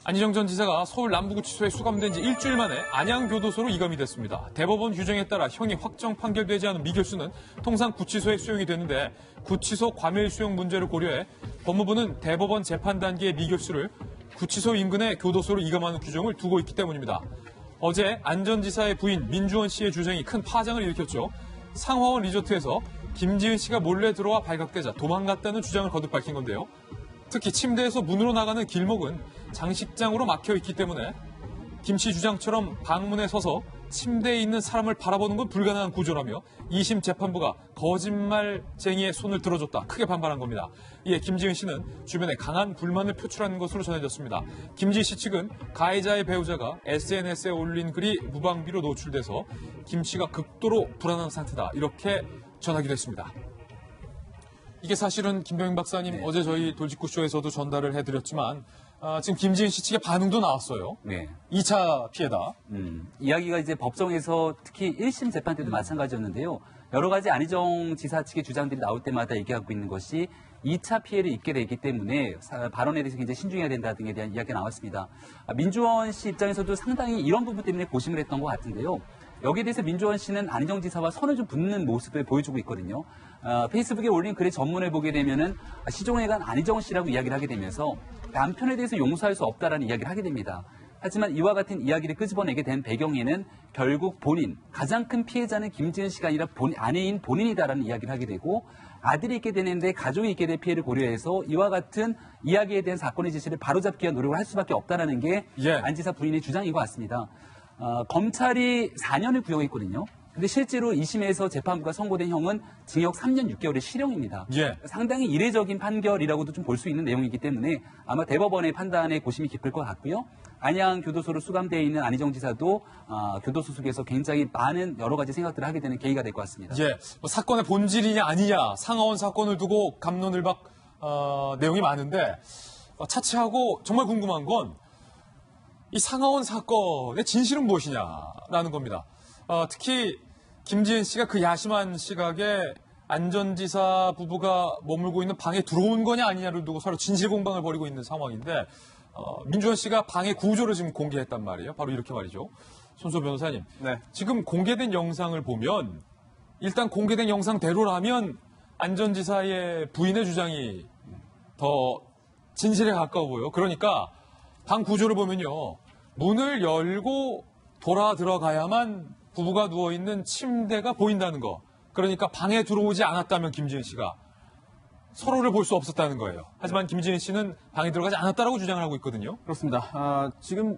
안희정 전 지사가 서울 남부구치소에 수감된 지 일주일 만에 안양교도소로 이감이 됐습니다. 대법원 규정에 따라 형이 확정 판결되지 않은 미결수는 통상 구치소에 수용이 되는데 구치소 과밀 수용 문제를 고려해 법무부는 대법원 재판 단계의 미결수를 구치소 인근의 교도소로 이감하는 규정을 두고 있기 때문입니다. 어제 안 전 지사의 부인 민주원 씨의 주장이 큰 파장을 일으켰죠. 상화원 리조트에서 김지은 씨가 몰래 들어와 발각되자 도망갔다는 주장을 거듭 밝힌 건데요. 특히 침대에서 문으로 나가는 길목은 장식장으로 막혀 있기 때문에 김 씨 주장처럼 방문에 서서 침대에 있는 사람을 바라보는 건 불가능한 구조라며 2심 재판부가 거짓말쟁이의 손을 들어줬다 크게 반발한 겁니다. 이에 김지은 씨는 주변에 강한 불만을 표출한 것으로 전해졌습니다. 김지은 씨 측은 가해자의 배우자가 SNS에 올린 글이 무방비로 노출돼서 김 씨가 극도로 불안한 상태다 이렇게 전하기도 했습니다. 이게 사실은 김병민 박사님 어제 저희 돌직구쇼에서도 전달을 해드렸지만 지금 김지은 씨 측의 반응도 나왔어요. 네. 2차 피해다. 이야기가 이제 법정에서 특히 1심 재판 때도 마찬가지였는데요. 여러 가지 안희정 지사 측의 주장들이 나올 때마다 얘기하고 있는 것이 2차 피해를 입게 되기 때문에 발언에 대해서 굉장히 신중해야 된다 등에 대한 이야기가 나왔습니다. 민주원 씨 입장에서도 상당히 이런 부분 때문에 고심을 했던 것 같은데요. 여기에 대해서 민주원 씨는 안희정 지사와 선을 좀 긋는 모습을 보여주고 있거든요. 페이스북에 올린 글의 전문을 보게 되면은 시종에 간 안희정 씨라고 이야기를 하게 되면서 남편에 대해서 용서할 수 없다라는 이야기를 하게 됩니다. 하지만 이와 같은 이야기를 끄집어내게 된 배경에는 결국 가장 큰 피해자는 김지은 씨가 아니라 아내인 본인이다라는 이야기를 하게 되고 아들이 있게 되는데 가족이 있게 될 피해를 고려해서 이와 같은 이야기에 대한 사건의 지시를 바로잡기 위한 노력을 할 수밖에 없다라는 게 안 지사 부인의 주장인 것 같습니다. 검찰이 4년을 구형했거든요. 근데 실제로 2심에서 재판부가 선고된 형은 징역 3년 6개월의 실형입니다. 상당히 이례적인 판결이라고도 좀 볼 수 있는 내용이기 때문에 아마 대법원의 판단에 고심이 깊을 것 같고요. 안양 교도소로 수감되어 있는 안희정 지사도 교도소 속에서 굉장히 많은 여러 가지 생각들을 하게 되는 계기가 될 것 같습니다. 뭐 사건의 본질이냐 아니냐 상하원 사건을 두고 갑론을박 내용이 많은데 차치하고 정말 궁금한 건 이 상하원 사건의 진실은 무엇이냐라는 겁니다. 특히 김지은 씨가 그 야심한 시각에 안 전 지사 부부가 머물고 있는 방에 들어온 거냐 아니냐를 두고 서로 진실 공방을 벌이고 있는 상황인데 민주원 씨가 방의 구조를 지금 공개했단 말이에요. 바로 이렇게 말이죠. 손소 변호사님. 네. 지금 공개된 영상을 보면 일단 공개된 영상대로라면 안 전 지사의 부인의 주장이 더 진실에 가까워 보여요. 그러니까 방 구조를 보면요. 문을 열고 돌아 들어가야만 부부가 누워있는 침대가 보인다는 거. 그러니까 방에 들어오지 않았다면 김지은 씨가 서로를 볼 수 없었다는 거예요. 하지만 김지은 씨는 방에 들어가지 않았다라고 주장을 하고 있거든요. 그렇습니다. 지금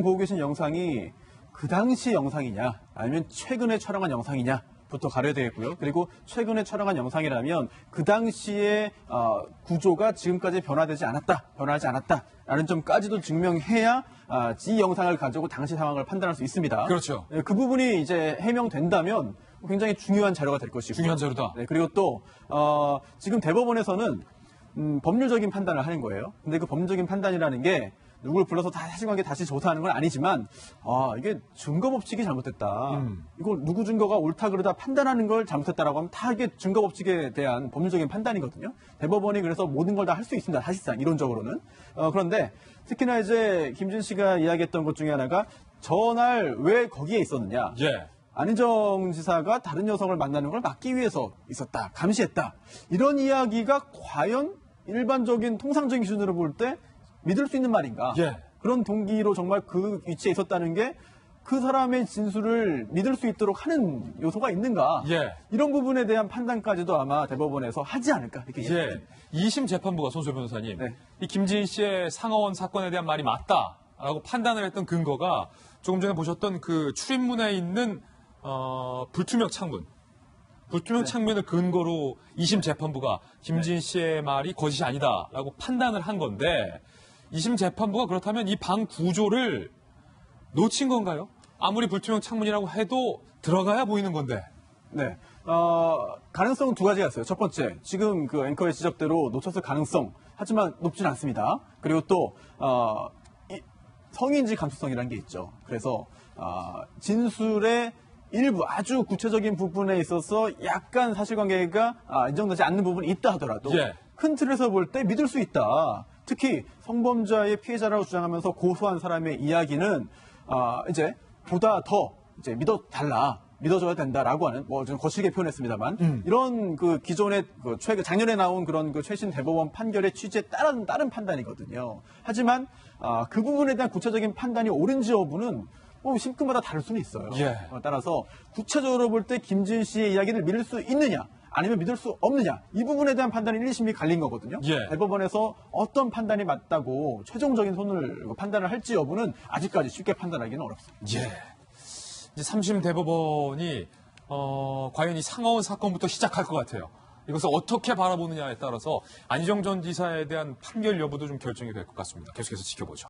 보고 계신 영상이 그 당시 영상이냐 아니면 최근에 촬영한 영상이냐부터 가려야 되겠고요. 그리고 최근에 촬영한 영상이라면 그 당시의 구조가 지금까지 변화하지 않았다라는 점까지도 증명해야 이 영상을 가지고 당시 상황을 판단할 수 있습니다. 그렇죠. 네, 그 부분이 이제 해명된다면 굉장히 중요한 자료가 될 것이고. 중요한 자료다. 네, 그리고 또 지금 대법원에서는 법률적인 판단을 하는 거예요. 근데 그 법률적인 판단이라는 게 누굴 불러서 사실관계 다시 조사하는 건 아니지만 이게 증거 법칙이 잘못됐다. 이걸 누구 증거가 옳다 그러다 판단하는 걸 잘못했다라고 하면 다 이게 증거 법칙에 대한 법률적인 판단이거든요. 대법원이 그래서 모든 걸 다 할 수 있습니다. 사실상 이론적으로는. 그런데 특히나 이제 김준 씨가 이야기했던 것 중에 하나가 전날 왜 거기에 있었느냐. 안희정 지사가 다른 여성을 만나는 걸 막기 위해서 있었다. 감시했다. 이런 이야기가 과연 일반적인 통상적인 기준으로 볼 때 믿을 수 있는 말인가? 그런 동기로 정말 그 위치에 있었다는 게 그 사람의 진술을 믿을 수 있도록 하는 요소가 있는가? 이런 부분에 대한 판단까지도 아마 대법원에서 하지 않을까 이렇게 생각합니다. 2심 재판부가 손소 변호사님, 이 김지은 씨의 상하원 사건에 대한 말이 맞다라고 판단을 했던 근거가 조금 전에 보셨던 그 출입문에 있는 불투명 창문. 불투명 창문을 근거로 2심 재판부가 김지은 씨의 말이 거짓이 아니다라고 판단을 한 건데 2심 재판부가 그렇다면 이 방 구조를 놓친 건가요? 아무리 불투명 창문이라고 해도 들어가야 보이는 건데. 네. 가능성은 두 가지가 있어요. 첫 번째, 지금 그 앵커의 지적대로 놓쳤을 가능성. 하지만 높진 않습니다. 그리고 또, 성인지 감수성이라는 게 있죠. 그래서, 진술의 일부 아주 구체적인 부분에 있어서 약간 사실관계가 인정되지 않는 부분이 있다 하더라도 큰 틀에서 볼 때 믿을 수 있다. 특히 성범죄의 피해자라고 주장하면서 고소한 사람의 이야기는 이제 보다 더 이제 믿어줘야 된다라고 하는 뭐 좀 거칠게 표현했습니다만 이런 그 기존의 작년에 나온 그런 그 최신 대법원 판결의 취지에 따른 판단이거든요. 하지만 그 부분에 대한 구체적인 판단이 옳은지 여부는 신금마다 다를 수는 있어요. 예. 따라서 구체적으로 볼 때 김지은 씨의 이야기를 믿을 수 있느냐 아니면 믿을 수 없느냐 이 부분에 대한 판단이 1, 2심이 갈린 거거든요. 예. 대법원에서 어떤 판단이 맞다고 최종적인 판단을 할지 여부는 아직까지 쉽게 판단하기는 어렵습니다. 예. 이제 3심 대법원이 과연 이 상하원 사건부터 시작할 것 같아요. 이것을 어떻게 바라보느냐에 따라서 안희정 전 지사에 대한 판결 여부도 좀 결정이 될 것 같습니다. 계속해서 지켜보죠.